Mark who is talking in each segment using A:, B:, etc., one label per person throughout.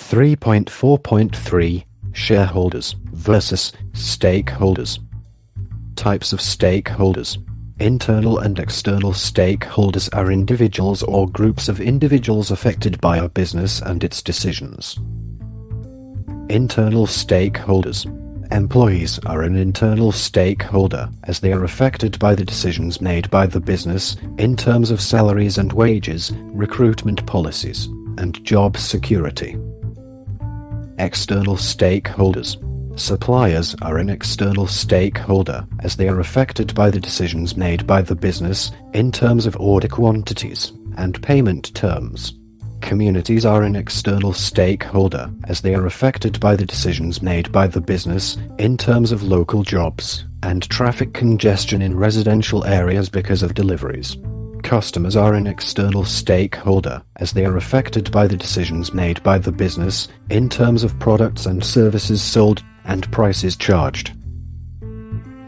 A: 3.4.3 Shareholders vs. Stakeholders. Types of stakeholders. Internal and external stakeholders are individuals or groups of individuals affected by a business and its decisions. Internal stakeholders. Employees are an internal stakeholder, as they are affected by the decisions made by the business, in terms of salaries and wages, recruitment policies, and job security. External stakeholders. Suppliers are an external stakeholder, as they are affected by the decisions made by the business, in terms of order quantities, and payment terms. Communities are an external stakeholder, as they are affected by the decisions made by the business, in terms of local jobs, and traffic congestion in residential areas because of deliveries. Customers are an external stakeholder, as they are affected by the decisions made by the business, in terms of products and services sold, and prices charged.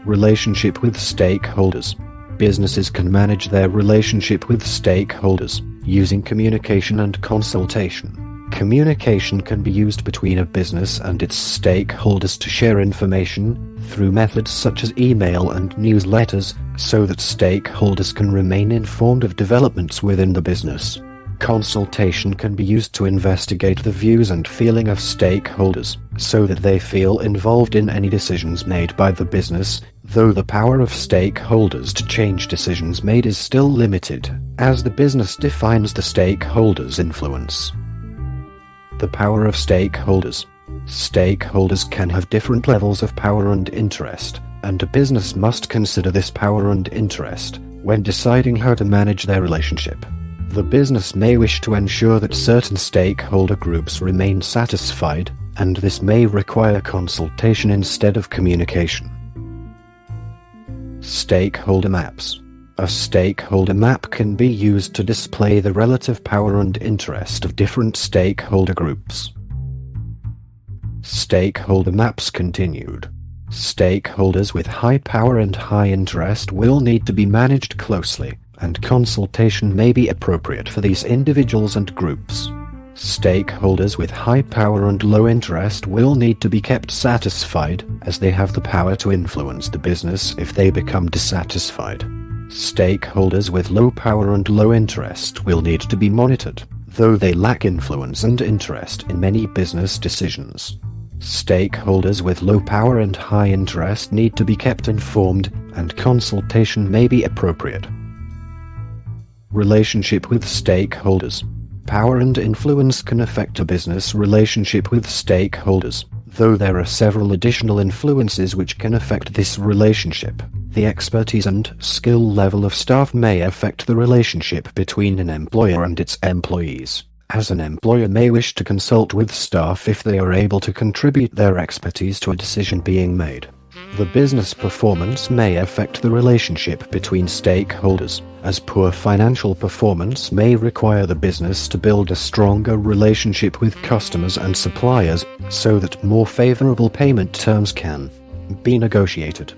A: Relationship with stakeholders. Businesses can manage their relationship with stakeholders using communication and consultation. Communication can be used between a business and its stakeholders to share information through methods such as email and newsletters, so that stakeholders can remain informed of developments within the business. Consultation can be used to investigate the views and feeling of stakeholders, so that they feel involved in any decisions made by the business, though the power of stakeholders to change decisions made is still limited, as the business defines the stakeholders' influence. The power of stakeholders. Stakeholders can have different levels of power and interest, and a business must consider this power and interest when deciding how to manage their relationship. The business may wish to ensure that certain stakeholder groups remain satisfied, and this may require consultation instead of communication. Stakeholder maps. A stakeholder map can be used to display the relative power and interest of different stakeholder groups. Stakeholder maps continued. Stakeholders with high power and high interest will need to be managed closely, and consultation may be appropriate for these individuals and groups. Stakeholders with high power and low interest will need to be kept satisfied, as they have the power to influence the business if they become dissatisfied. Stakeholders with low power and low interest will need to be monitored, though they lack influence and interest in many business decisions. Stakeholders with low power and high interest need to be kept informed, and consultation may be appropriate. Relationship with stakeholders. Power and influence can affect a business relationship with stakeholders, though there are several additional influences which can affect this relationship. The expertise and skill level of staff may affect the relationship between an employer and its employees, as an employer may wish to consult with staff if they are able to contribute their expertise to a decision being made. The business performance may affect the relationship between stakeholders, as poor financial performance may require the business to build a stronger relationship with customers and suppliers, so that more favorable payment terms can be negotiated.